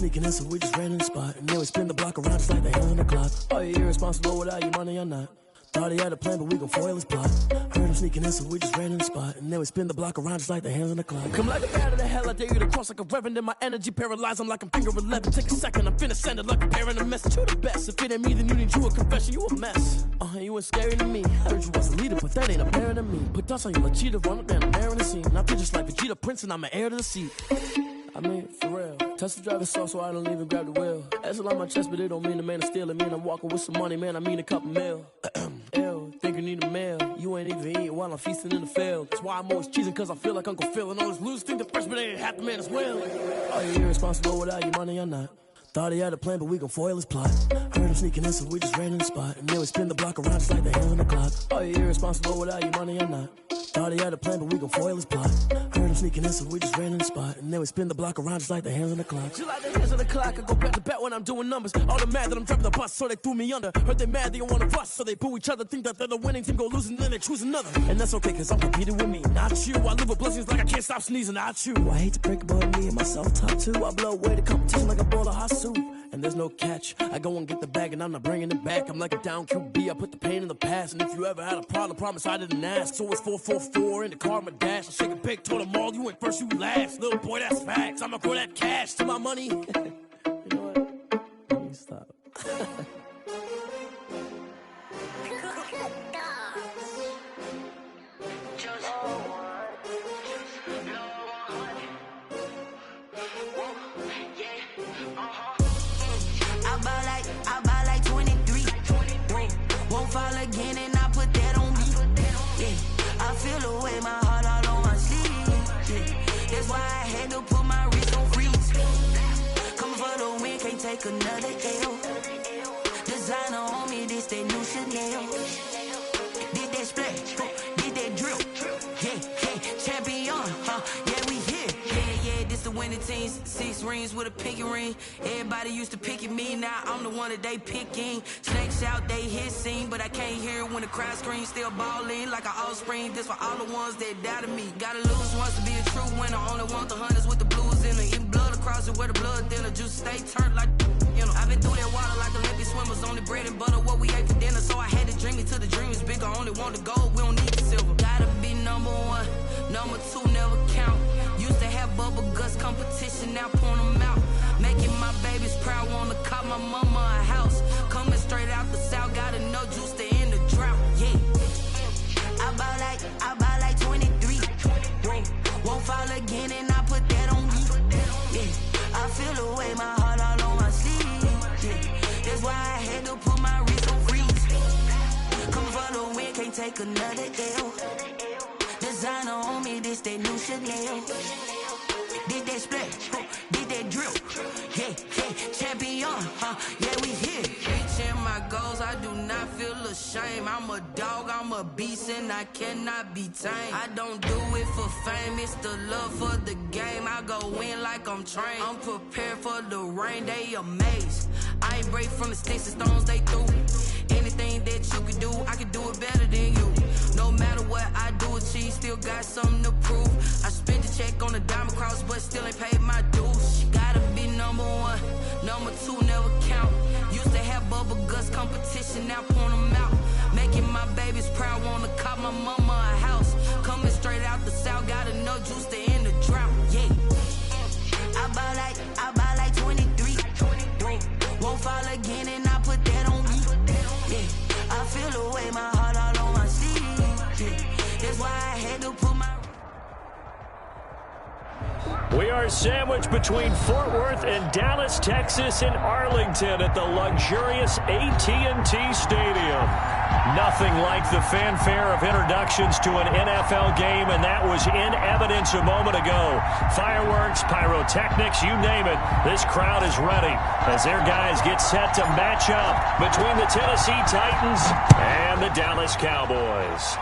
Sneaking in, so we just ran in the spot. And then we spin the block around just like the hands on the clock. Are you irresponsible without your money or not? Thought he had a plan, but we gon' foil his plot. Heard him sneaking in, so we just ran in the spot. And then we spin the block around just like the hands on the clock. Come like a bat of the hell, I dare you to cross like a reverend. In my energy paralyzed, I'm like I'm finger 11. Take a second, I'm finna send it like a parent a message. You the best, if it ain't me, then you need you a confession. You a mess, you ain't scary to me. Heard you was a leader, but that ain't apparent to me. Put dust on you, like cheetah, run up down the air in the scene. I feel just like Vegeta Prince, and I'm an heir to the seat. I mean, for real. Touch the driver's soft, so I don't even grab the wheel. That's on my chest, but it don't mean the man is stealing. Mean I'm walking with some money, man, I mean a couple mil. Ew, think you need a meal. You ain't even eating while I'm feasting in the field. That's why I'm always cheesing, cause I feel like Uncle Phil. And all those losers think the freshman ain't half the man as well. Are you irresponsible without your money or not? Thought he had a plan, but we gon' foil his plot. Heard him sneaking in, so we just ran in the spot. And then we spin the block around just like the hands on the clock. Are you irresponsible without your money or not? Thought he had a plan, but we gon' foil his plot. Heard him sneaking in, so we just ran in the spot. And then we spin the block around just like the hands on the clock. Just like the hands on the clock, I go back to back when I'm doing numbers. All the mad that I'm driving the bus, so they threw me under. Heard they mad, they don't wanna bust, so they boo each other. Think that they're the winning team, go losing, then they choose another. And that's okay, cause I'm competing with me, not you. I live with blessings like I can't stop sneezing, not you. I hate to break it, but me and myself top two. I blow away the competition like a bowl of hot soup. And there's no catch. I go and get the bag and I'm not bringing it back. I'm like a down QB, I put the pain in the past. And if you ever had a problem, promise I didn't ask. So it's 444 in the car, my dash. I shake a big, told them all, you ain't first, you last. Little boy, that's facts. I'ma grow that cash to my money. You know what? Let me stop. I buy like 23. Won't fall again and I put that on me. Yeah, I feel the way my heart all on my sleeve. Yeah, that's why I had to put my wrist on freeze. Coming for the win, can't take another L. Designer on me, this that new Chanel. Did that splash, did that drill. Yeah, champion, yeah, we here. Yeah, this the winning team. 6 rings with a pinky ring. Everybody used to pick at me, now I'm the one that they picking. Snakes out, they hissing, but I can't hear when the crowd screams. Still balling like an offspring. This for all the ones that doubted me. Gotta lose once to be a true winner. Only want the hunters with the blues in it. Eating blood across it where the blood thinner. Juice stay turned like, you know. I've been through that water like Olympic swimmers. Only bread and butter, what we ate for dinner. So I had to dream it till the dream is bigger. Only want the gold, we don't need the silver. Gotta be number 1, number 2 never count. Used to have bubble guts competition, now point them out. Making my babies proud, wanna call my mama a house. Coming straight out the south, gotta know juice to end the drought. Yeah, I buy like 23. Won't fall again and I put that on me. Yeah, I feel the way my heart all on my sleeve. Yeah, that's why I had to put my wrist on freeze. Coming for the win, can't take another L. Designer on me, this that new Chanel. Did that splash, did that drill. Yeah, champion, yeah, we here. Reaching my goals, I do not feel ashamed. I'm a dog, I'm a beast, and I cannot be tamed. I don't do it for fame, it's the love for the game. I go in like I'm trained. I'm prepared for the rain, they amazed. I ain't break from the sticks and stones they threw. Anything that you can do, I can do it better than you. No matter what I do, achieve, still got something to prove. I spent the check on the diamond cross, but still ain't paid my dues. Gotta be number 1, number 2 never count. Used to have bubble guts competition, now point them out. Making my babies proud, wanna call my mama a house. Coming straight out the south, gotta know juice to end the drought. Yeah, I buy like 23. Won't fall again and I put that on me. Yeah, I feel the way my heart all on my sleeve. Yeah, that's why I had to put my... We are sandwiched between Fort Worth and Dallas, Texas, and Arlington at the luxurious AT&T Stadium. Nothing like the fanfare of introductions to an NFL game, and that was in evidence a moment ago. Fireworks, pyrotechnics, you name it, this crowd is ready as their guys get set to match up between the Tennessee Titans and the Dallas Cowboys.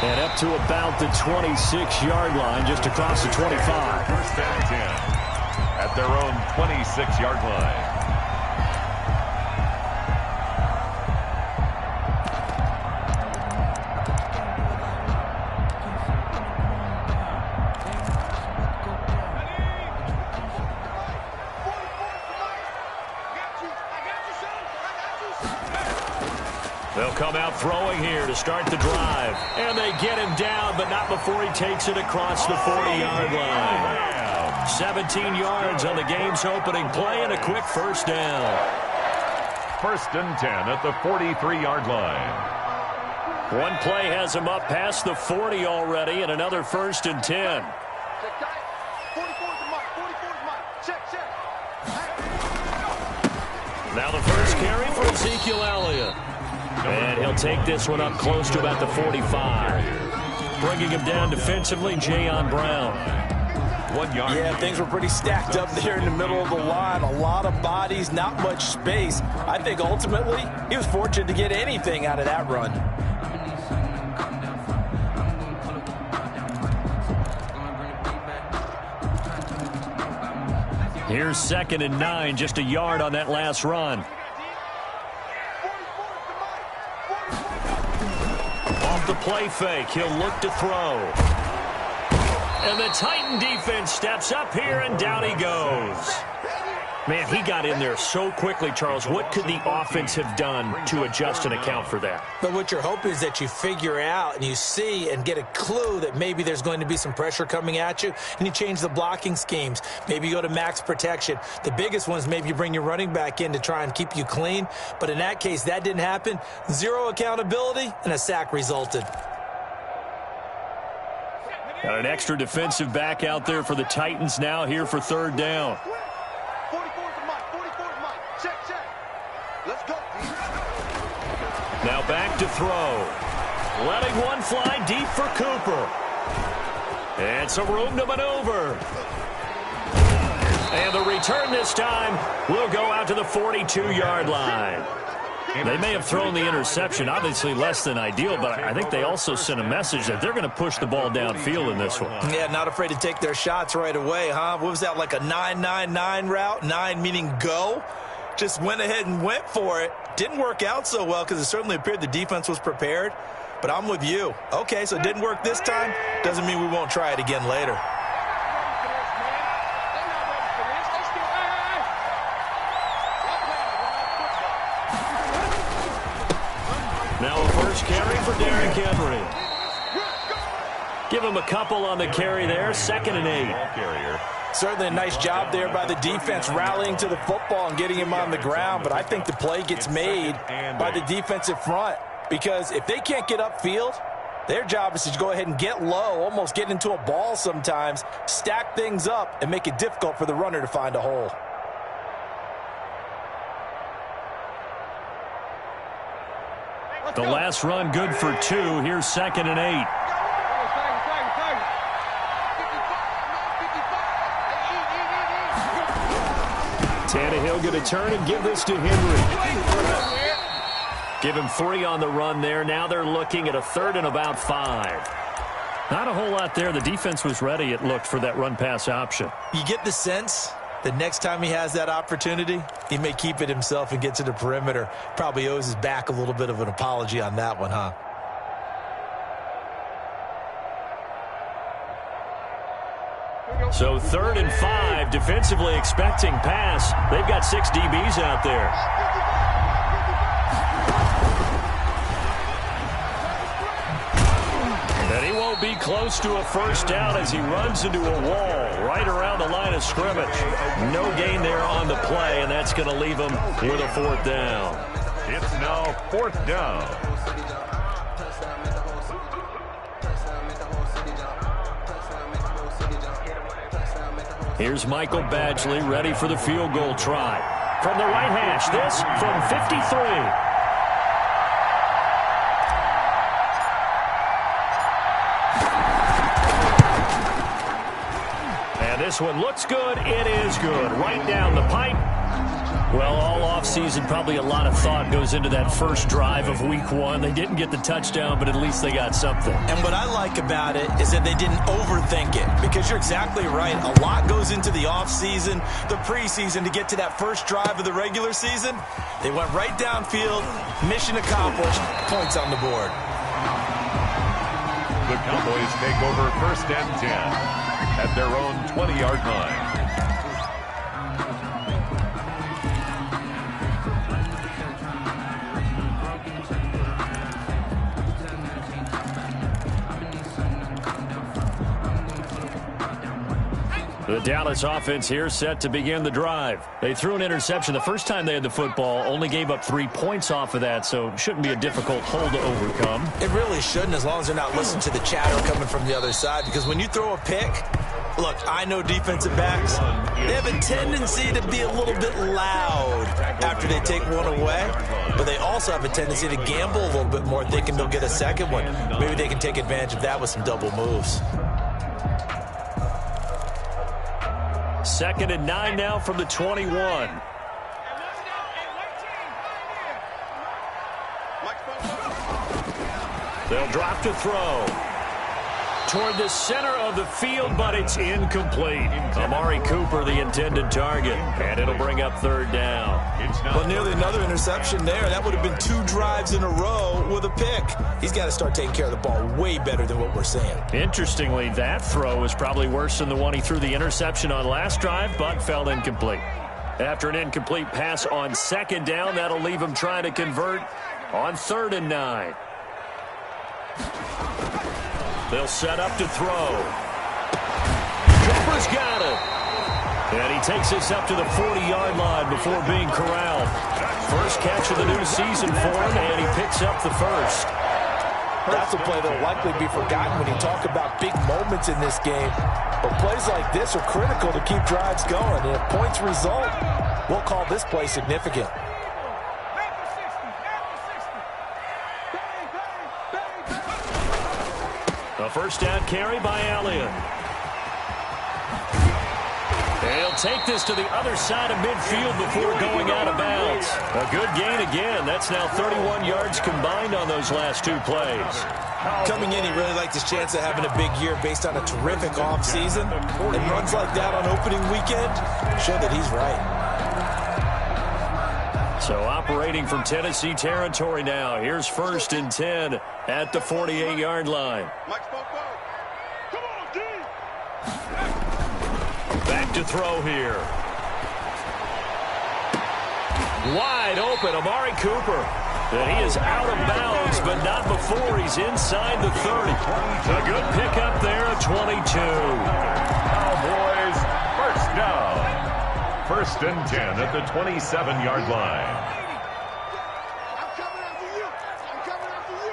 And up to about the 26-yard line, just across the 25. First and 10 at their own 26-yard line. come out throwing here to start the drive. And they get him down, but not before he takes it across the 40-yard line. 17 yards on the game's opening play and a quick first down. 1st and 10 at the 43-yard line. One play has him up past the 40 already, and another 1st and 10. Now the first carry for Ezekiel Elliott. And he'll take this one up close to about the 45. Bringing him down defensively, Jayon Brown. 1 yard. Yeah, things were pretty stacked up there in the middle of the line. A lot of bodies, not much space. I think ultimately he was fortunate to get anything out of that run. Here's 2nd and 9, just a yard on that last run. Off the play fake, he'll look to throw. And the Titan defense steps up here, and down he goes. Man, he got in there so quickly, Charles. What could the offense have done to adjust and account for that? But what you're hoping is that you figure out and you see and get a clue that maybe there's going to be some pressure coming at you, and you change the blocking schemes. Maybe you go to max protection. The biggest one is maybe you bring your running back in to try and keep you clean. But in that case, that didn't happen. Zero accountability, and a sack resulted. Got an extra defensive back out there for the Titans now here for 3rd down. Now back to throw. Letting one fly deep for Cooper. And some room to maneuver. And the return this time will go out to the 42-yard line. They may have thrown the interception, obviously less than ideal, but I think they also sent a message that they're going to push the ball downfield in this one. Yeah, not afraid to take their shots right away, huh? What was that, like a 9-9-9 route? 9 meaning go? Just went ahead and went for it. Didn't work out so well because it certainly appeared the defense was prepared. But I'm with you. Okay, so it didn't work this time. Doesn't mean we won't try it again later. Now a first carry for Derrick Henry. Give him a couple on the carry there. 2nd and 8. Certainly a nice job there by the defense rallying to the football and getting him on the ground. But I think the play gets made by the defensive front. Because if they can't get upfield, their job is to go ahead and get low, almost get into a ball sometimes, stack things up, and make it difficult for the runner to find a hole. The last run good for 2. Here's 2nd and 8. Tannehill going to turn and give this to Henry. Give him 3 on the run there. Now they're looking at a 3rd and about 5. Not a whole lot there. The defense was ready, it looked, for that run-pass option. You get the sense that next time he has that opportunity, he may keep it himself and get to the perimeter. Probably owes his back a little bit of an apology on that one, huh? So 3rd and 5, defensively expecting pass. They've got 6 DBs out there. And he won't be close to a first down as he runs into a wall right around the line of scrimmage. No gain there on the play, and that's going to leave him with a 4th down. It's now 4th down. Here's Michael Badgley ready for the field goal try. From the right hash, this from 53. This one looks good. It is good. Right down the pipe. Well, all offseason, probably a lot of thought goes into that first drive of week 1. They didn't get the touchdown, but at least they got something. And what I like about it is that they didn't overthink it, because you're exactly right. A lot goes into the offseason, the preseason, to get to that first drive of the regular season. They went right downfield, mission accomplished, points on the board. The Cowboys take over 1st and 10. At their own 20-yard line. The Dallas offense here set to begin the drive. They threw an interception the first time they had the football, only gave up 3 points off of that, so shouldn't be a difficult hole to overcome. It really shouldn't, as long as they're not listening to the chatter coming from the other side, because when you throw a pick, look, I know defensive backs, they have a tendency to be a little bit loud after they take one away, but they also have a tendency to gamble a little bit more thinking they'll get a second one. Maybe they can take advantage of that with some double moves. 2nd and 9 now from the 21. They'll drop to throw. Toward the center of the field, but it's incomplete. Amari Cooper, the intended target, and it'll bring up 3rd down. Well, nearly another interception there. That would have been 2 drives in a row with a pick. He's got to start taking care of the ball way better than what we're seeing. Interestingly, that throw was probably worse than the one he threw the interception on last drive, but fell incomplete. After an incomplete pass on 2nd down, that'll leave him trying to convert on 3rd and 9. They'll set up to throw. Cooper's got it. And he takes this up to the 40-yard line before being corralled. First catch of the new season for him, and he picks up the first. That's a play that will likely be forgotten when you talk about big moments in this game. But plays like this are critical to keep drives going. And if points result, we'll call this play significant. A first down carry by Elliott. He'll take this to the other side of midfield before going out of bounds. A good gain again. That's now 31 yards combined on those last 2 plays. Coming in, he really liked his chance of having a big year based on a terrific offseason. And runs like that on opening weekend show that he's right. So operating from Tennessee territory now. Here's 1st and 10 at the 48-yard line. Back to throw here. Wide open, Amari Cooper. And he is out of bounds, but not before he's inside the 30. A good pickup there at 22. Cowboys, first down. 1st and 10 at the 27-yard line. I'm coming after you. I'm coming after you.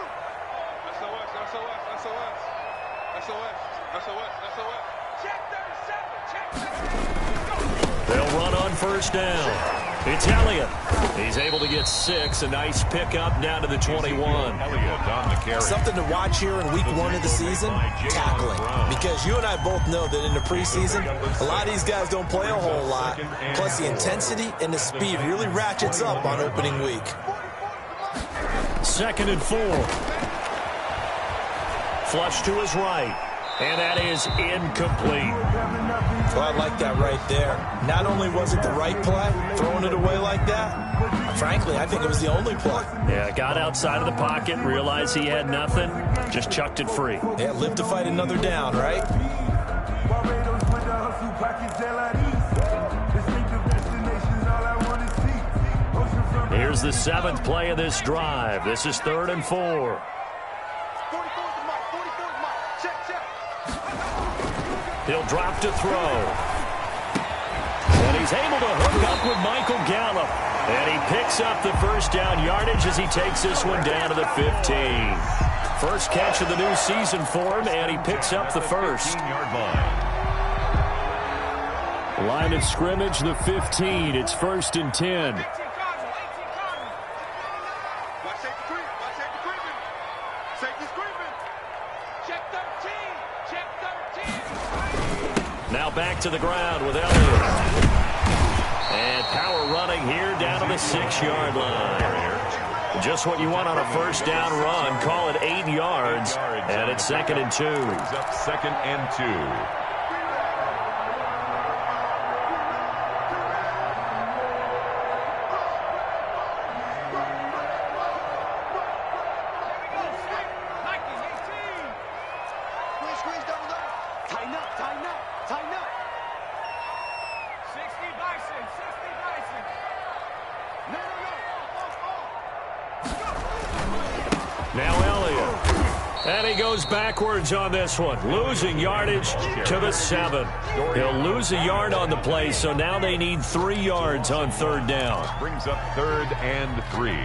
SOS, SOS, SOS. SOS, SOS, SOS. Check 37, check 37. They'll run on 1st down. It's Elliott. He's able to get 6. A nice pickup down to the 21. Elliott on the carry. Something to watch here in week 1 of the season, tackling. Because you and I both know that in the preseason, a lot of these guys don't play a whole lot. Plus, the intensity and the speed really ratchets up on opening week. 2nd and 4. Flush to his right. And that is incomplete. Well, I like that right there. Not only was it the right play, throwing it away like that, frankly, I think it was the only play. Yeah, got outside of the pocket, realized he had nothing, just chucked it free. Yeah, live to fight another down, right? Here's the 7th play of this drive. This is 3rd and 4. He'll drop to throw. And he's able to hook up with Michael Gallup. And he picks up the first down yardage as he takes this one down to the 15. First catch of the new season for him, and he picks up the first. Line of scrimmage, the 15. It's 1st and 10. Now back to the ground with Elliott. And power running here down to the 6-yard line. Just what you want on a first down run. Call it 8 yards. And it's 2nd and 2. Up 2nd and 2. And he goes backwards on this one, losing yardage to the 7. He'll lose a yard on the play, so now they need 3 yards on 3rd down. Brings up 3rd and 3.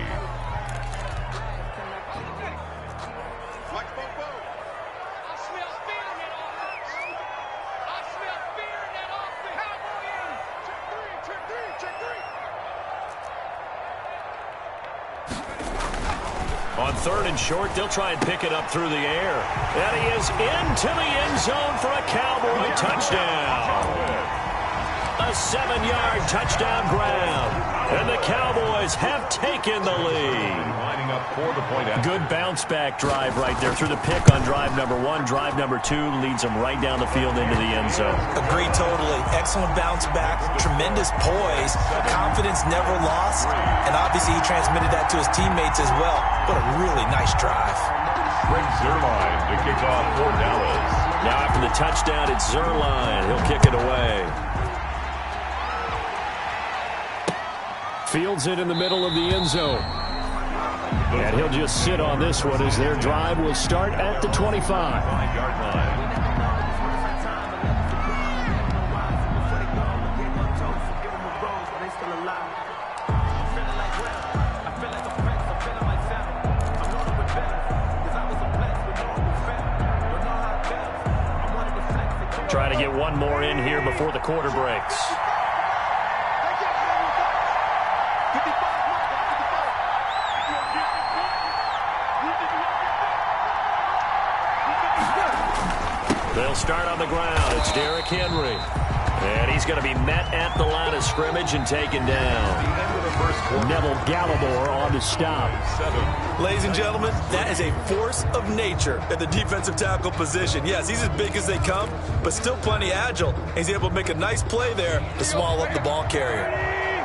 On 3rd and short, they'll try and pick it up through the air. And he is into the end zone for a Cowboy touchdown. A 7-yard touchdown grab. And the Cowboys have taken the lead. Lining up for the point. Good bounce-back drive right there through the pick on drive number 1. Drive number 2 leads them right down the field into the end zone. Agree totally. Excellent bounce back, tremendous poise, confidence never lost, and obviously he transmitted that to his teammates as well. What a really nice drive. Greg Zuerlein to kick off for Dallas. Now after the touchdown, it's Zuerlein. He'll kick it away. Fields it in the middle of the end zone. And he'll just sit on this one as their drive will start at the 25. 5-yard line. Try to get one more in here before the quarter breaks. They'll start on the ground. It's Derrick Henry. And he's going to be met at the line of scrimmage and taken down. Neville Gallimore on to stop. Ladies and gentlemen, that is a force of nature at the defensive tackle position. Yes, he's as big as they come, but still plenty agile. He's able to make a nice play there to swallow up the ball carrier.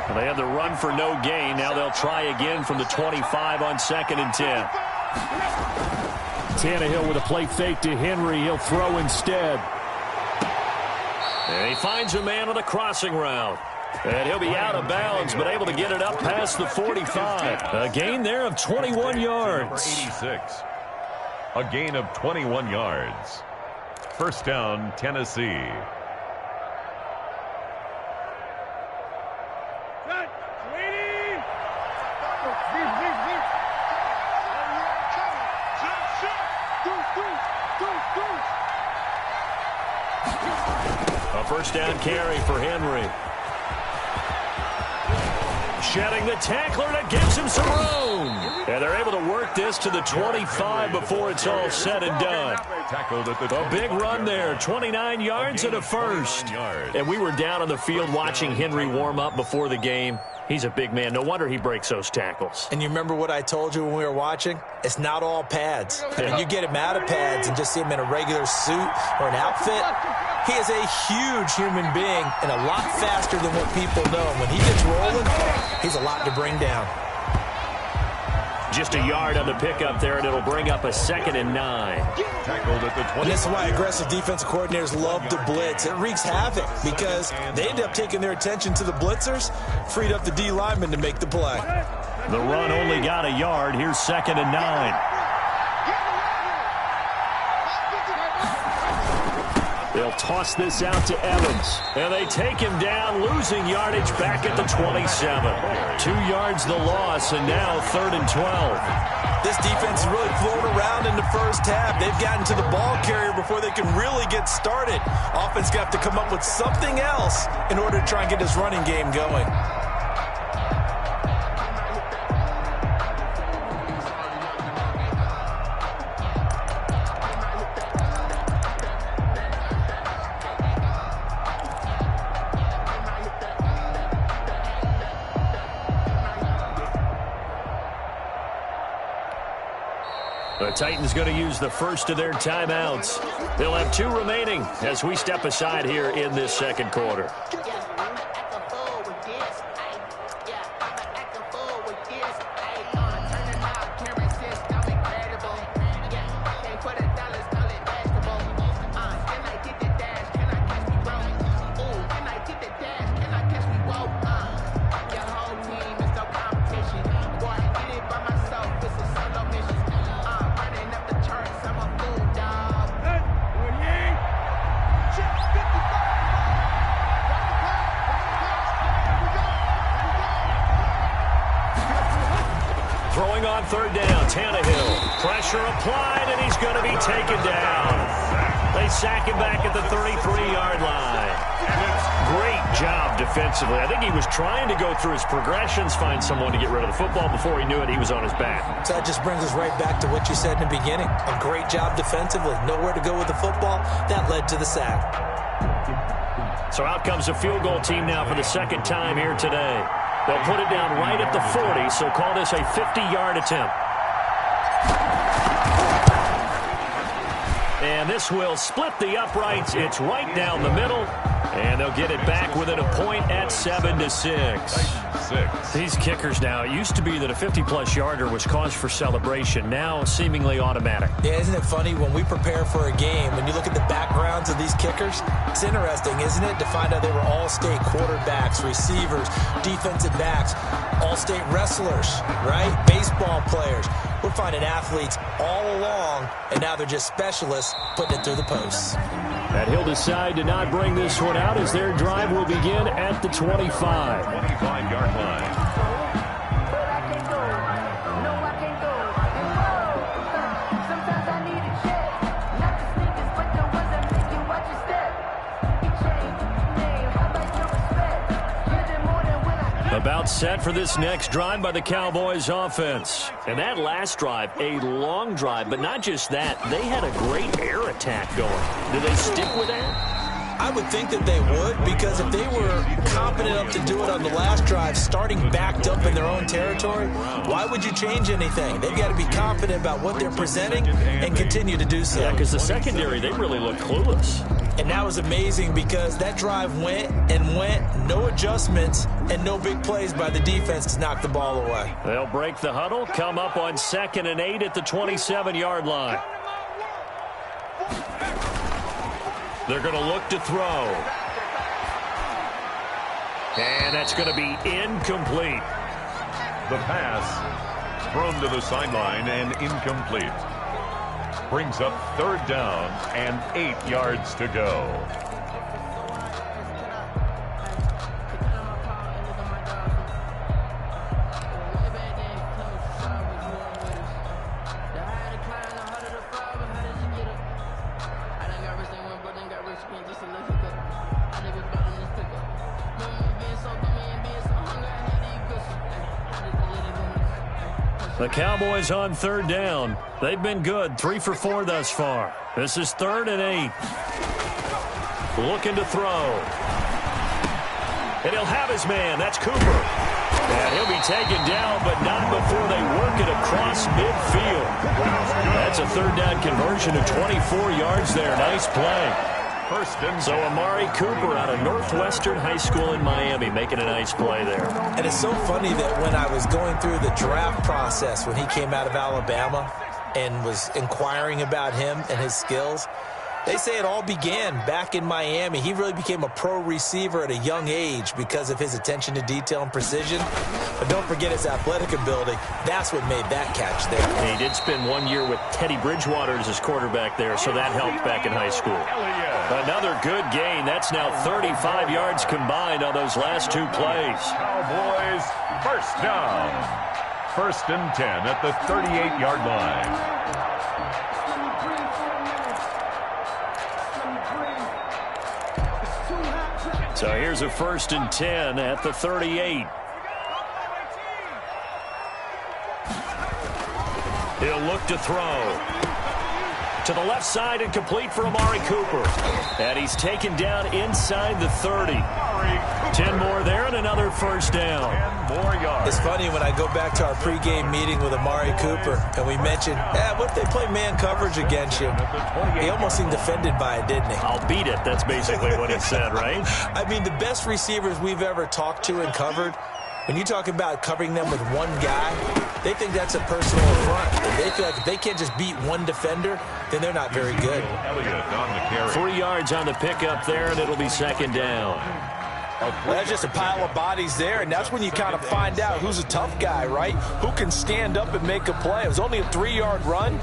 Well, they had the run for no gain. Now they'll try again from the 25 on 2nd and 10. Tannehill with a play fake to Henry. He'll throw instead. And he finds a man on a crossing route. And he'll be out of bounds, but able to get it up past the 45. A gain there of 21 yards. 86. A gain of 21 yards. First down, Tennessee. A first down carry for Henry. Shedding the tackler, and it gives him some room. And they're able to work this to the 25 before it's all said and done. A big run there, 29 yards and a first. And we were down on the field watching Henry warm up before the game. He's a big man. No wonder he breaks those tackles. And you remember what I told you when we were watching? It's not all pads. When you get him out of pads and just see him in a regular suit or an outfit, he is a huge human being and a lot faster than what people know. When he gets rolling, he's a lot to bring down. Just a yard on the pickup there, and it'll bring up a 2nd and 9. Tackled at the 20. And this is why aggressive defensive coordinators love to blitz. It wreaks havoc because they end up taking their attention to the blitzers, freed up the D lineman to make the play. The run only got a yard. Here's 2nd and 9. They'll toss this out to Evans. And they take him down, losing yardage back at the 27. 2 yards the loss, and now 3rd and 12. This defense is really floating around in the first half. They've gotten to the ball carrier before they can really get started. Offense got to come up with something else in order to try and get this running game going. The Titans going to use the first of their timeouts. They'll have 2 remaining as we step aside here in this second quarter. third down. Tannehill. Pressure applied, and he's going to be taken down. They sack him back at the 33-yard line. Great job defensively. I think he was trying to go through his progressions, find someone to get rid of the football. Before he knew it, he was on his back. So that just brings us right back to what you said in the beginning. A great job defensively. Nowhere to go with the football. That led to the sack. So out comes a field goal team now for the second time here today. They'll put it down right at the 40, so call this a 50-yard attempt. And this will split the uprights. It's right down the middle. And they'll get it back within a point at 7-6. These kickers now, it used to be that a 50-plus yarder was cause for celebration. Now seemingly automatic. Yeah, isn't it funny when we prepare for a game, when you look at the backgrounds of these kickers, it's interesting, isn't it, to find out they were all-state quarterbacks, receivers, defensive backs, all-state wrestlers, right? Baseball players. We're finding athletes all along, and now they're just specialists putting it through the posts. And he'll decide to not bring this one out as their drive will begin at the 25. 25-yard line. About set for this next drive by the Cowboys offense. And that last drive, a long drive, but not just that. They had a great air attack going. Do they stick with that? I would think that they would, because if they were competent enough to do it on the last drive, starting backed up in their own territory, why would you change anything? They've got to be confident about what they're presenting and continue to do so. Yeah, because the secondary, they really look clueless. And that was amazing because that drive went and went, no adjustments, and no big plays by the defense to knock the ball away. They'll break the huddle, come up on 2nd and 8 at the 27-yard line. They're going to look to throw. And that's going to be incomplete. The pass thrown to the sideline and incomplete. Brings up 3rd down and 8 yards to go. The Cowboys on 3rd down. They've been good, 3 for 4 thus far. This is 3rd and 8. Looking to throw. And he'll have his man. That's Cooper. And he'll be taken down, but not before they work it across midfield. That's a 3rd down conversion of 24 yards there. Nice play. So Amari Cooper out of Northwestern High School in Miami making a nice play there. And it's so funny that when I was going through the draft process when he came out of Alabama and was inquiring about him and his skills, they say it all began back in Miami. He really became a pro receiver at a young age because of his attention to detail and precision. But don't forget his athletic ability. That's what made that catch there. And he did spend 1 year with Teddy Bridgewater as his quarterback there, so that helped back in high school. Another good gain. That's now 35 yards combined on those last 2 plays. Cowboys, 1st down. 1st and 10 at the 38-yard line. So here's a 1st and 10 at the 38. He'll look to throw. To the left side and complete for Amari Cooper. And he's taken down inside the 30. 10 more there and another 1st down. 10 more yards. It's funny when I go back to our pregame meeting with Amari Cooper and we mentioned, what if they play man coverage against you? He almost seemed offended by it, didn't he? I'll beat it. That's basically what he said, right? I mean, the best receivers we've ever talked to and covered, when you talk about covering them with one guy, they think that's a personal affront. They feel like if they can't just beat one defender, then they're not very good. 3 yards on the pickup there, and it'll be 2nd down. Well, that's just a pile of bodies there, and that's when you kind of find out who's a tough guy, right? Who can stand up and make a play. It was only a 3-yard run,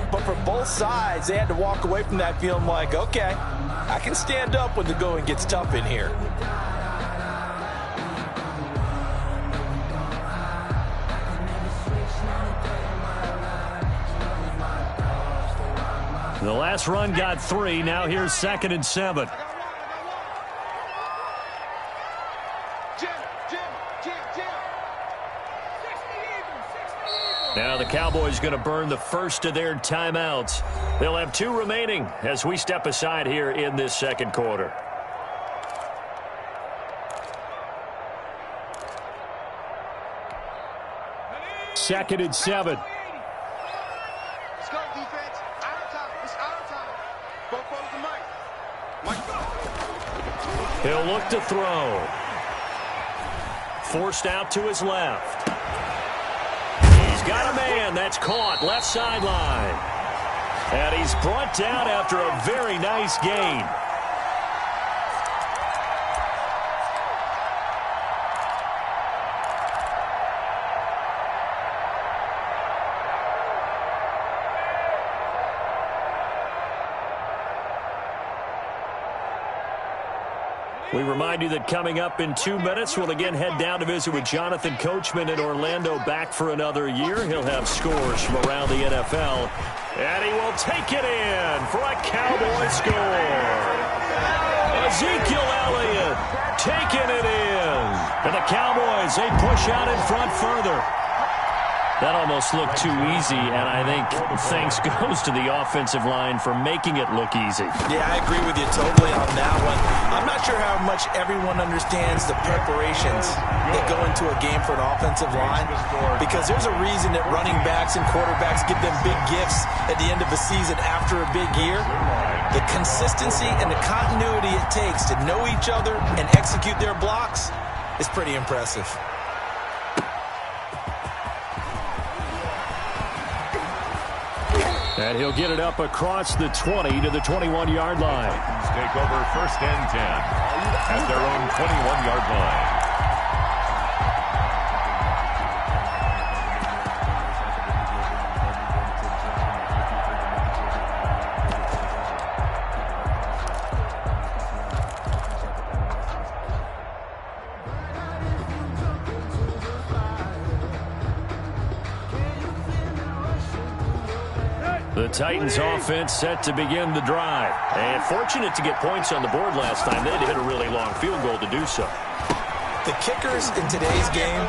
but for both sides, they had to walk away from that feeling like, okay, I can stand up when the going gets tough in here. The last run got 3. Now here's 2nd and 7. Now the Cowboys going to burn the first of their timeouts. They'll have 2 remaining as we step aside here in this second quarter. Second and 7. Let's go, defense. Our time. It's our time. Go close the mic. He'll look to throw. Forced out to his left. He's got a man. That's caught. Left sideline. And he's brought down after a very nice gain. We remind you that coming up in 2 minutes, we'll again head down to visit with Jonathan Coachman in Orlando, back for another year. He'll have scores from around the NFL, and he will take it in for a Cowboy score. Ezekiel Elliott taking it in. And the Cowboys, they push out in front further. That almost looked too easy, and I think thanks goes to the offensive line for making it look easy. Yeah, I agree with you totally on that one. I'm not sure how much everyone understands the preparations that go into a game for an offensive line, because there's a reason that running backs and quarterbacks give them big gifts at the end of the season after a big year. The consistency and the continuity it takes to know each other and execute their blocks is pretty impressive. And he'll get it up across the 20 to the 21-yard line. Titans take over 1st and 10 at their own 21-yard line. The Titans offense set to begin the drive. And fortunate to get points on the board last time. They had to hit a really long field goal to do so. The kickers in today's game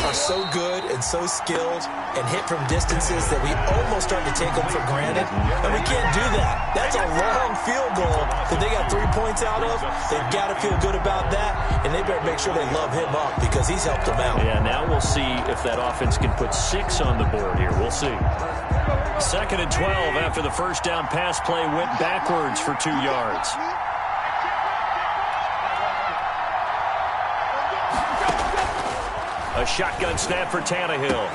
are so good and so skilled and hit from distances that we almost start to take them for granted. And we can't do that. That's a long field goal that they got 3 points out of. They've got to feel good about that, and they better make sure they love him up because he's helped them out. Yeah, now we'll see if that offense can put 6 on the board here. We'll see. 2nd and 12 after the first down pass play went backwards for 2 yards. A shotgun snap for Tannehill.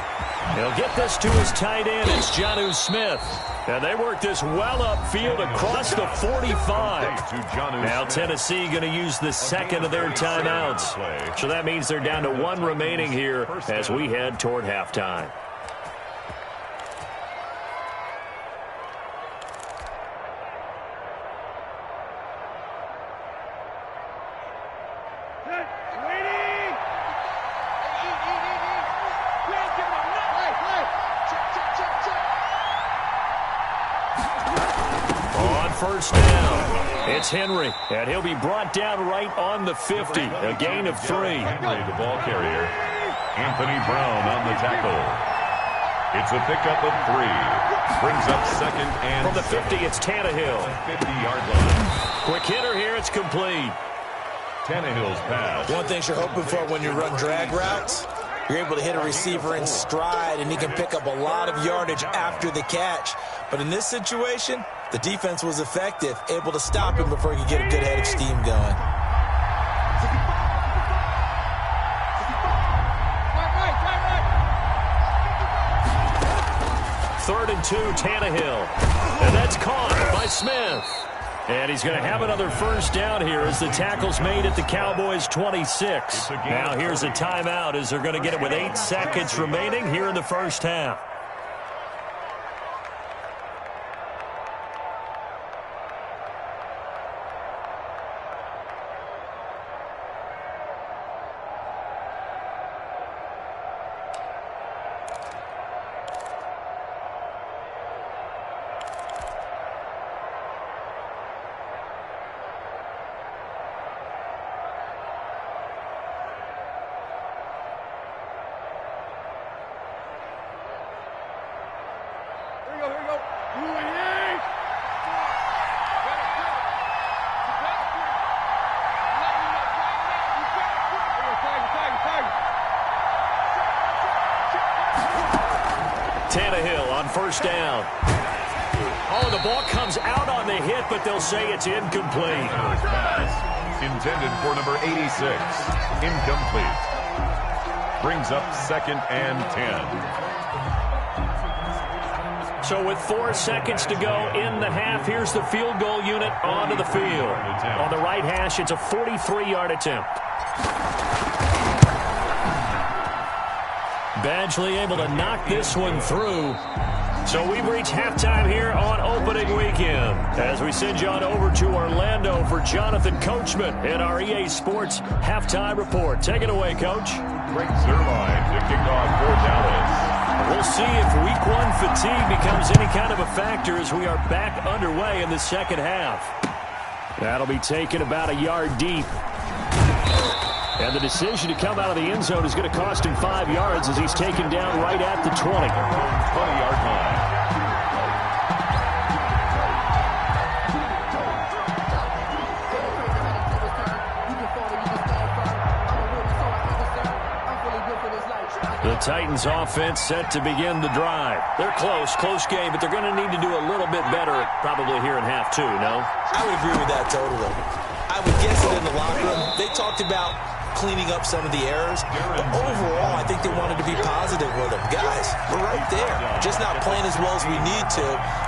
He'll get this to his tight end. It's Jonnu Smith. And they work this well upfield across the 45. Now Tennessee going to use the second of their timeouts. So that means they're down to 1 remaining here as we head toward halftime. First down. It's Henry, and he'll be brought down right on the 50. A gain of 3. Henry, the ball carrier. Anthony Brown on the tackle. It's a pickup of 3. Brings up 2nd and from the 50, it's Tannehill. 50-yard line. Quick hitter here, it's complete. Tannehill's pass. One thing you're hoping for when you run drag routes, you're able to hit a receiver in stride, and he can pick up a lot of yardage after the catch. But in this situation, the defense was effective, able to stop him before he could get a good head of steam going. Third and 2, Tannehill. And that's caught by Smith. And he's going to have another first down here as the tackle's made at the Cowboys' 26. Now here's a timeout as they're going to get it with 8 seconds remaining here in the first half. Tannehill on first down. Oh, the ball comes out on the hit, but they'll say it's incomplete. Pass intended for number 86. Incomplete. Brings up 2nd and 10. So with 4 seconds to go in the half, here's the field goal unit onto the field. On the right hash, it's a 43-yard attempt. Badgley able to knock this one through. So we've reached halftime here on opening weekend as we send you on over to Orlando for Jonathan Coachman in our EA Sports halftime report. Take it away, Coach. Greg Zerline to kick off for Dallas. We'll see if week 1 fatigue becomes any kind of a factor as we are back underway in the second half. That'll be taken about a yard deep. And the decision to come out of the end zone is going to cost him 5 yards as he's taken down right at the 20. 20-yard line. The Titans offense set to begin the drive. They're close game, but they're going to need to do a little bit better probably here in half 2, no? I would agree with that totally. I would guess that in the locker room, they talked about cleaning up some of the errors, but overall, I think they wanted to be positive with them. Guys, we're right there. Just not playing as well as we need to.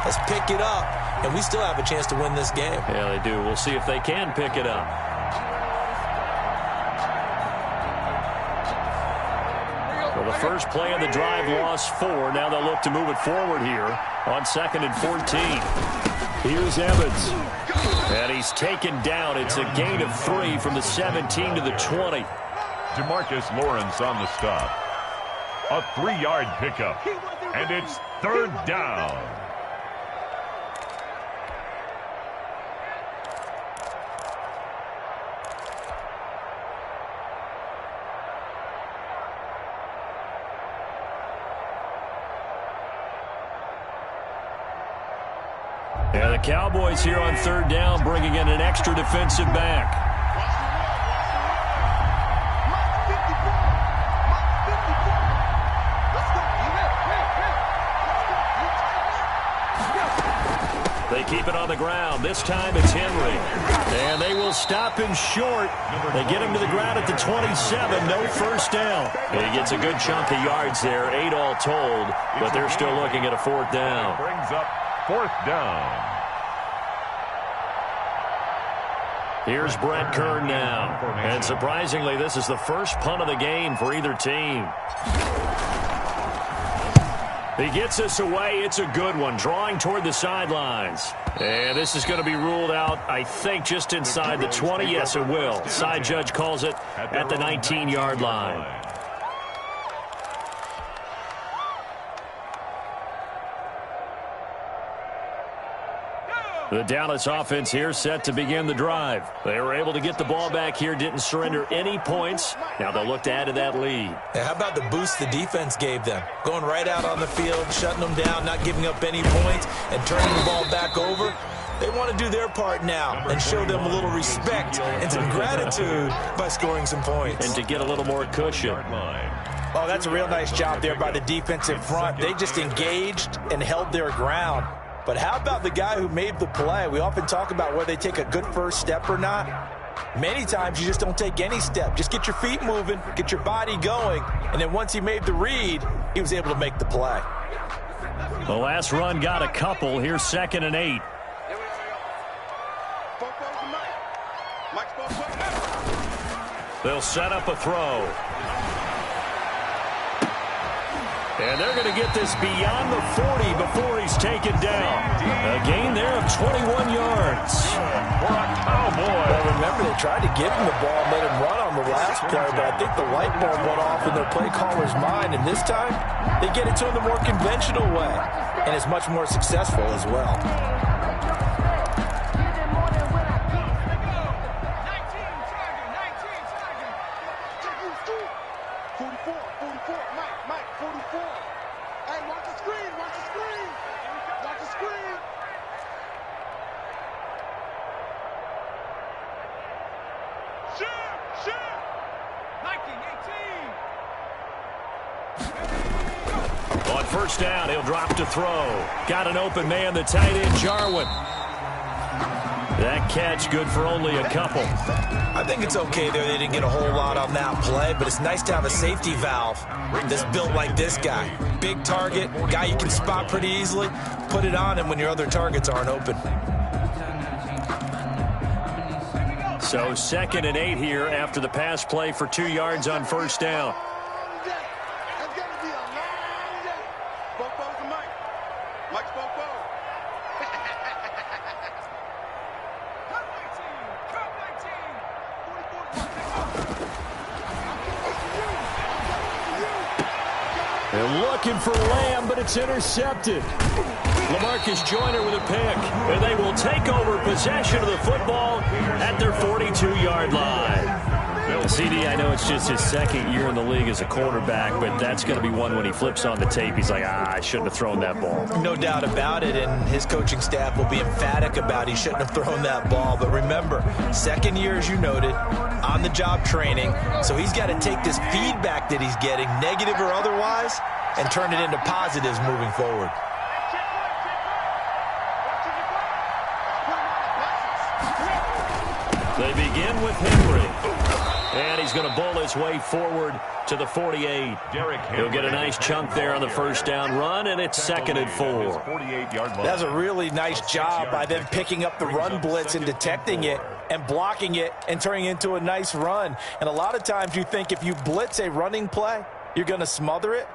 Let's pick it up, and we still have a chance to win this game. Yeah, they do. We'll see if they can pick it up. Well, the first play of the drive lost 4. Now they'll look to move it forward here on 2nd and 14. Here's Evans. And he's taken down. It's a gain of 3 from the 17 to the 20. Demarcus Lawrence on the stop. A 3-yard pickup. And it's 3rd down. And the Cowboys here on 3rd down, bringing in an extra defensive back. They keep it on the ground. This time it's Henry. And they will stop him short. They get him to the ground at the 27. No first down. He gets a good chunk of yards there, 8 all told, but they're still looking at a 4th down. Brings up 4th down. Here's Brett Kern now. And surprisingly, this is the first punt of the game for either team. He gets us away. It's a good one, drawing toward the sidelines. And this is going to be ruled out, I think, just inside the 20. Yes, it will. Side judge calls it at the 19-yard line. The Dallas offense here set to begin the drive. They were able to get the ball back here, didn't surrender any points. Now they'll look to add to that lead. Yeah, how about the boost the defense gave them? Going right out on the field, shutting them down, not giving up any points, and turning the ball back over. They want to do their part now and show them a little respect and some gratitude by scoring some points. And to get a little more cushion. Oh, that's a real nice job there by the defensive front. They just engaged and held their ground. But how about the guy who made the play? We often talk about whether they take a good first step or not. Many times you just don't take any step. Just get your feet moving, get your body going, and then once he made the read, he was able to make the play. The last run got a couple. Here's 2nd and 8. They'll set up a throw. And they're going to get this beyond the 40 before he's taken down. A gain there of 21 yards. For a Cowboy. Well, remember, they tried to give him the ball and let him run on the last play, but I think the light bulb went off in their play caller's mind, and this time they get it to him the more conventional way, and it's much more successful as well. On first down, he'll drop to throw. Got an open man, the tight end, Jarwin. That catch good for only a couple. I think it's okay there. They didn't get a whole lot on that play, but it's nice to have a safety valve that's built like this guy. Big target, guy you can spot pretty easily. Put it on him when your other targets aren't open. So 2nd and 8 here after the pass play for 2 yards on first down. They're looking for Lamb, but it's intercepted. LaMarcus Joyner with a pick, and they will take over possession of the football at their 42-yard line. CD, I know it's just his 2nd year in the league as a quarterback, but that's going to be one when he flips on the tape. He's like, I shouldn't have thrown that ball. No doubt about it, and his coaching staff will be emphatic about he shouldn't have thrown that ball. But remember, 2nd year, as you noted, on-the-job training, so he's got to take this feedback that he's getting, negative or otherwise, and turn it into positives moving forward. They begin with Henry. And he's going to bowl his way forward to the 48. He'll get a nice chunk there on the first down run, and it's 2nd and 4. That's a really nice job by them picking up the run blitz and detecting it and blocking it and turning it into a nice run. And a lot of times you think if you blitz a running play, you're going to smother it.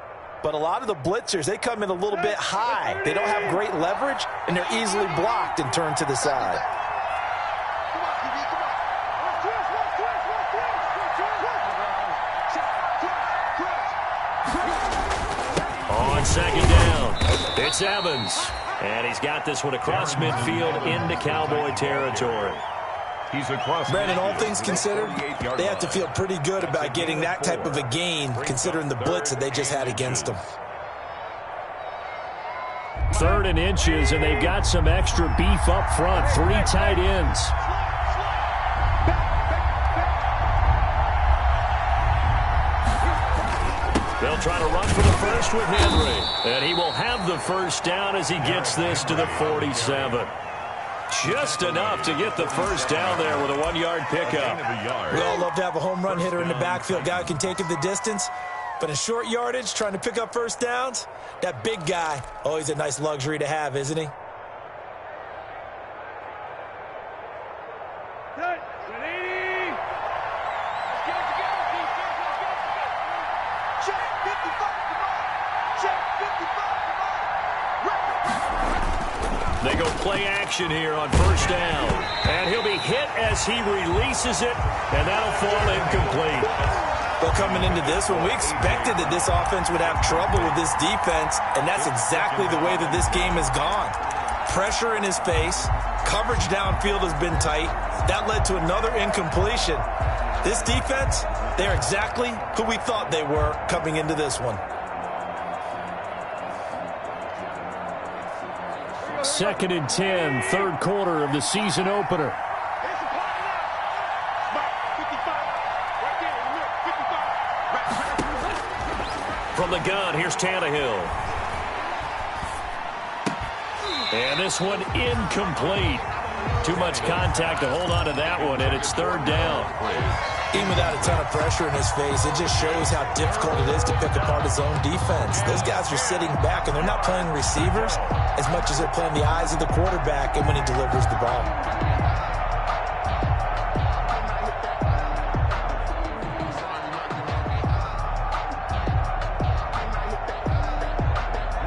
But a lot of the blitzers, they come in a little bit high. They don't have great leverage, and they're easily blocked and turned to the side. On 2nd down, it's Evans. And he's got this one across midfield into Cowboy territory. He's across. Brandon, all things considered, they have to feel pretty good about getting that type of a gain, considering the blitz that they just had against them. 3rd and inches, and they've got some extra beef up front. 3 tight ends. They'll try to run for the first with Henry. And he will have the first down as he gets this to the 47. Just enough to get the first down there with a 1-yard pickup. We all love to have a home run hitter in the backfield. Guy who can take it the distance. But in short yardage, trying to pick up first downs, that big guy, always a nice luxury to have, isn't he? They go play action here on first down. And he'll be hit as he releases it, and that'll fall incomplete. But coming into this one, we expected that this offense would have trouble with this defense, and that's exactly the way that this game has gone. Pressure in his face, coverage downfield has been tight. That led to another incompletion. This defense, they're exactly who we thought they were coming into this one. 2nd and 10, 3rd quarter of the season opener. From the gun, here's Tannehill. And this one incomplete. Too much contact to hold on to that one, and it's 3rd down. Even without a ton of pressure in his face, it just shows how difficult it is to pick apart his own defense. Those guys are sitting back, and they're not playing receivers as much as they're playing the eyes of the quarterback and when he delivers the ball.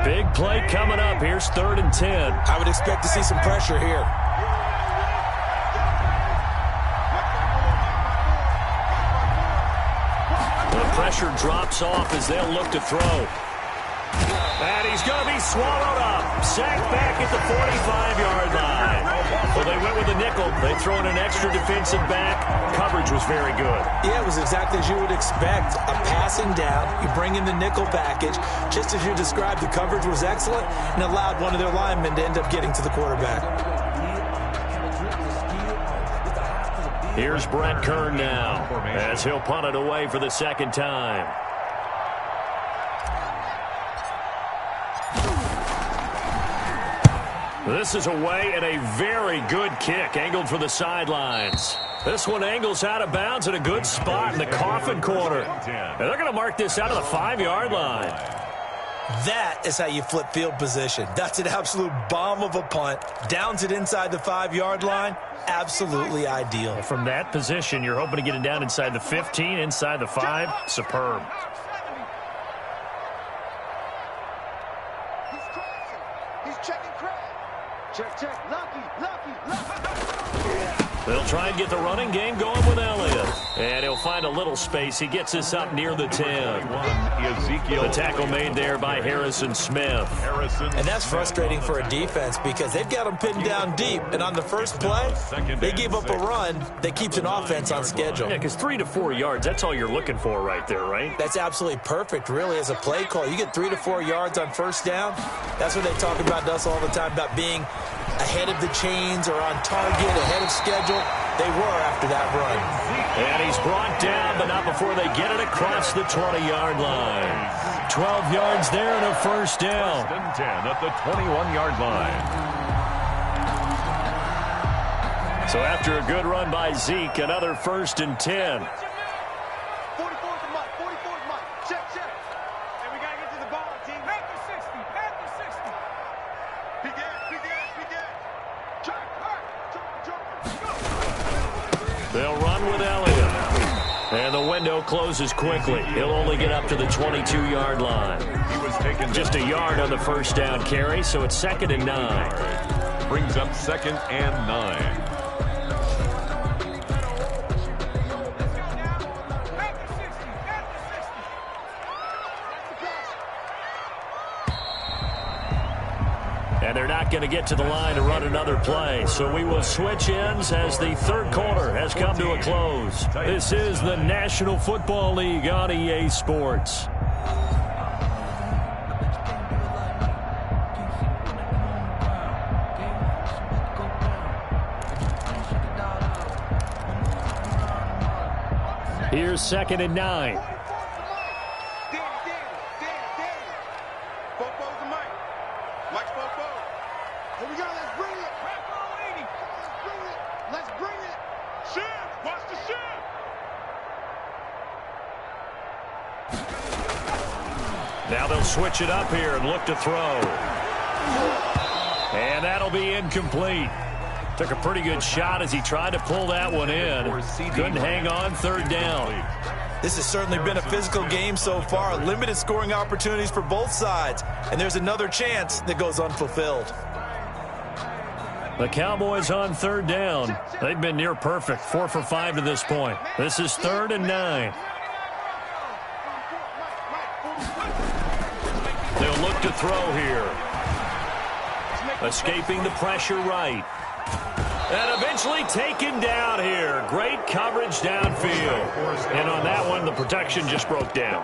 Big play coming up. Here's 3rd and 10. I would expect to see some pressure here. The pressure drops off as they'll look to throw. And he's going to be swallowed up. Sacked back at the 45-yard line. Well, they went with the nickel. They throw in an extra defensive back. Coverage was very good. Yeah, it was exactly as you would expect. A passing down. You bring in the nickel package. Just as you described, the coverage was excellent and allowed one of their linemen to end up getting to the quarterback. Here's Brett Kern now as he'll punt it away for the 2nd time. This is away and a very good kick angled for the sidelines. This one angles out of bounds in a good spot in the coffin corner. And they're going to mark this out of the 5-yard line. That is how you flip field position. That's an absolute bomb of a punt. Downs it inside the 5-yard line. Absolutely ideal. From that position, you're hoping to get it down inside the 15, inside the 5. Superb. He's crossing. He's checking crack. Check. Lucky. They'll try and get the running game going with Elliott. And he'll find a little space. He gets us up near the 10. The tackle made there by Harrison Smith. And that's frustrating for a defense because they've got them pinned down deep. And on the first play, they gave up a run that keeps an offense on schedule. Yeah, because 3 to 4 yards, that's all you're looking for right there, right? That's absolutely perfect, really, as a play call. You get 3 to 4 yards on first down. That's what they talk about to us all the time, about being ahead of the chains or on target, ahead of schedule. They were after that run. And he's brought down, but not before they get it across the 20-yard line. 12 yards there and a first down. First and 10 at the 21-yard line. So after a good run by Zeke, another first and 10. 44's the Mike. 44's Mike. Check. And we got to get to the ball, team. Panther 60. He dead. Check. They'll run with Elliott. And the window closes quickly. He'll only get up to the 22-yard line. He was taken Just a yard on the first down carry, so it's 2nd and 9. Brings up 2nd and 9. And they're not going to get to the line to run another play. So we will switch ends as the third quarter has come to a close. This is the National Football League on EA Sports. Here's 2nd and 9. Mike's Fofo. Here we go. Let's bring it. Let's bring it. Shift. Watch the shift. Now they'll switch it up here and look to throw. And that'll be incomplete. Took a pretty good shot as he tried to pull that one in. Couldn't hang on, 3rd down. This has certainly been a physical game so far. Limited scoring opportunities for both sides. And there's another chance that goes unfulfilled. The Cowboys on 3rd down. They've been near perfect, 4 for 5 to this point. This is 3rd and 9. They'll look to throw here. Escaping the pressure right. And eventually taken down here. Great coverage downfield. And on that one, the protection just broke down.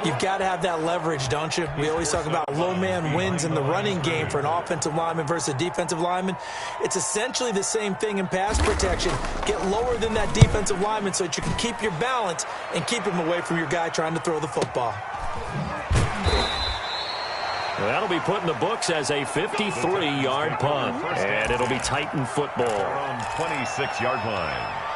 You've got to have that leverage, don't you? We always talk about low man wins in the running game for an offensive lineman versus a defensive lineman. It's essentially the same thing in pass protection. Get lower than that defensive lineman so that you can keep your balance and keep him away from your guy trying to throw the football. That'll be put in the books as a 53-yard punt. And it'll be Titan football. On 26-yard line.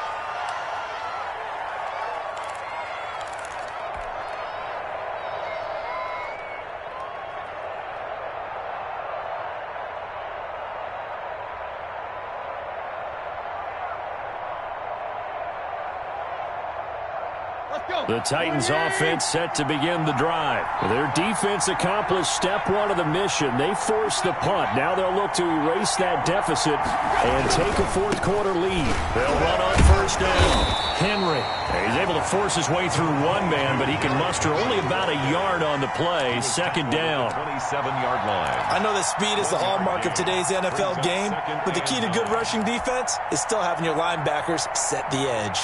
The Titans offense set to begin the drive. Their defense accomplished step 1 of the mission. They forced the punt. Now they'll look to erase that deficit and take a 4th quarter lead. They'll run on 1st down. Henry. He's able to force his way through one man, but he can muster only about a yard on the play. 2nd down. 27-yard line. I know that speed is the hallmark of today's NFL game, but the key to good rushing defense is still having your linebackers set the edge.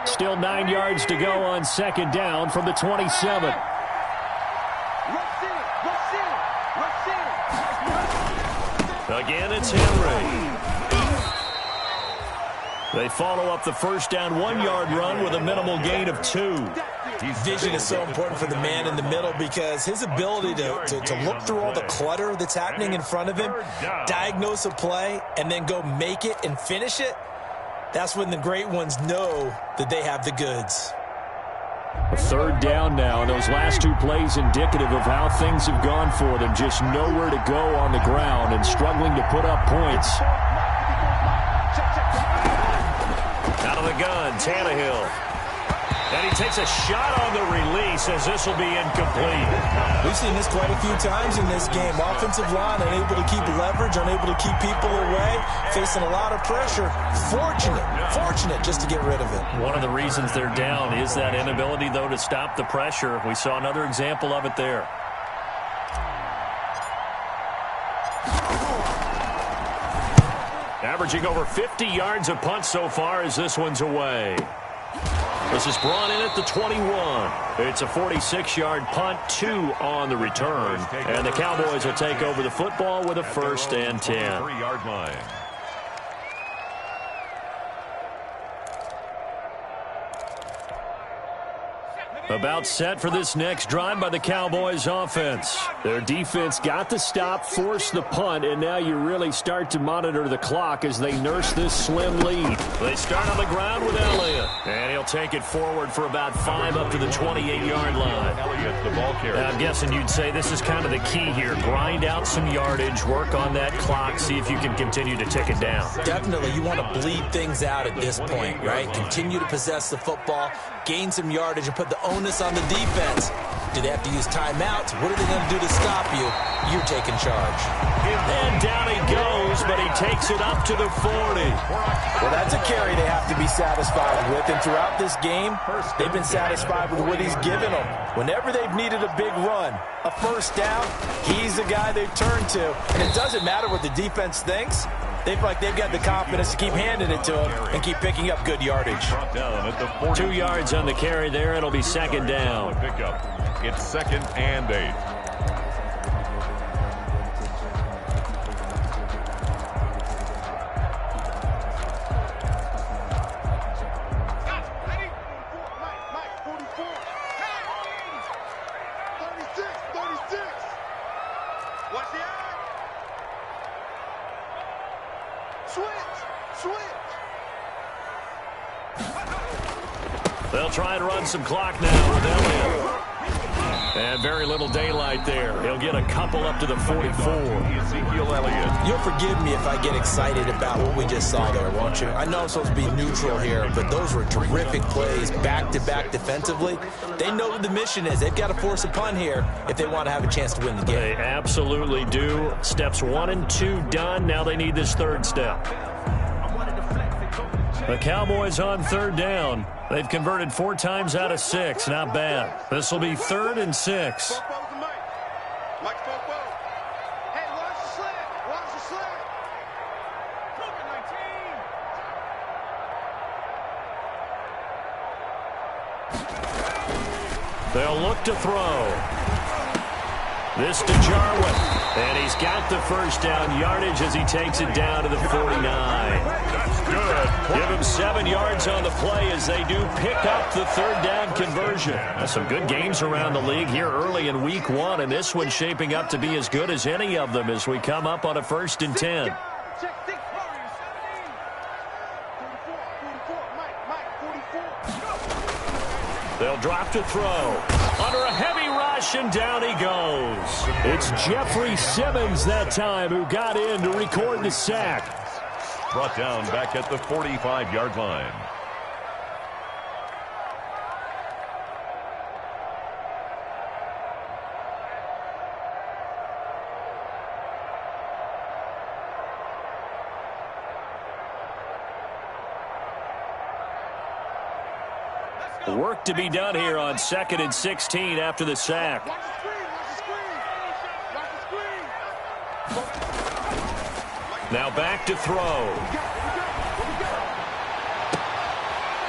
Still 9 yards to go on 2nd down from the 27. Again, it's Henry. They follow up the first down 1-yard run with a minimal gain of 2. Vision is so important for the man in the middle because his ability to look through all the clutter that's happening in front of him, diagnose a play, and then go make it and finish it, that's when the great ones know that they have the goods. Third down now, and those last two plays indicative of how things have gone for them. Just nowhere to go on the ground and struggling to put up points. Out of the gun, Tannehill. And he takes a shot on the release as this will be incomplete. We've seen this quite a few times in this game. Offensive line unable to keep leverage, unable to keep people away, facing a lot of pressure. Fortunate just to get rid of it. One of the reasons they're down is that inability, though, to stop the pressure. We saw another example of it there. Averaging over 50 yards a punt so far as this one's away. This is brought in at the 21. It's a 46-yard punt, 2 on the return. And the Cowboys will take over the football with a 1st and 10. 3-yard line. About set for this next drive by the Cowboys offense. Their defense got the stop, forced the punt, and now you really start to monitor the clock as they nurse this slim lead. They start on the ground with Elliott, and he'll take it forward for about 5 up to the 28-yard line. Elliott, the ball carrier. I'm guessing you'd say this is kind of the key here. Grind out some yardage, work on that clock, see if you can continue to tick it down. Definitely, you want to bleed things out at this point, right? Continue to possess the football, gain some yardage, and put the onus on the defense. Do they have to use timeouts? What are they going to do to stop you? You're taking charge. And down he goes, but he takes it up to the 40. Well, that's a carry they have to be satisfied with. And throughout this game, they've been satisfied with what he's given them. Whenever they've needed a big run, a first down, he's the guy they've turned to. And it doesn't matter what the defense thinks. They feel like they've got the confidence to keep handing it to him and keep picking up good yardage. 2 yards on the carry there. It'll be 2nd down. It's 2nd and 8. They'll try and run some clock now with Elliott. And very little daylight there. He'll get a couple up to the 44. Ezekiel Elliott. You'll forgive me if I get excited about what we just saw there, won't you? I know I'm supposed to be neutral here, but those were terrific plays back-to-back defensively. They know what the mission is. They've got to force a punt here if they want to have a chance to win the game. They absolutely do. Steps 1 and 2 done. Now they need this 3rd step. The Cowboys on 3rd down. They've converted 4 times out of 6. Not bad. This will be 3rd and 6. They'll look to throw. This to Jarwin. And he's got the 1st down yardage as he takes it down to the 49. That's good. Give him 7 yards on the play as they do pick up the 3rd down conversion. Some good games around the league here early in week 1, and this one's shaping up to be as good as any of them as we come up on a 1st and 10. They'll drop to throw. Under a heavy rush, and down he goes. It's Jeffrey Simmons that time who got in to record the sack. Brought down back at the 45-yard line. Work to be done here on 2nd and 16 after the sack. Now back to throw.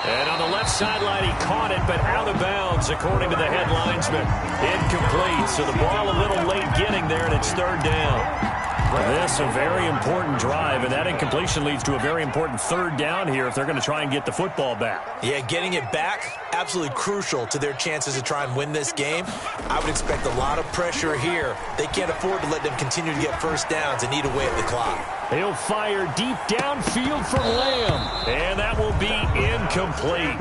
And on the left sideline, he caught it, but out of bounds, according to the head linesman. Incomplete, so the ball a little late getting there, and it's 3rd down. This a very important drive, and that incompletion leads to a very important third down here if they're going to try and get the football back. Yeah, getting it back, absolutely crucial to their chances to try and win this game. I would expect a lot of pressure here. They can't afford to let them continue to get first downs and eat away at the clock. He'll fire deep downfield from Lamb, and that will be incomplete.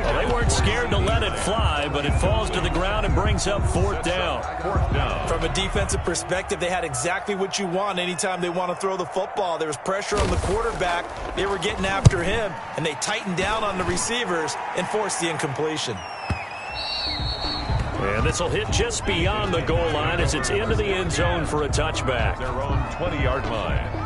Well, they weren't scared to let it fly, but it falls to the ground and brings up fourth down. From a defensive perspective, they had exactly what you want anytime they want to throw the football. There was pressure on the quarterback. They were getting after him, and they tightened down on the receivers and forced the incompletion. And this will hit just beyond the goal line as it's into the end zone for a touchback. Their own 20-yard line.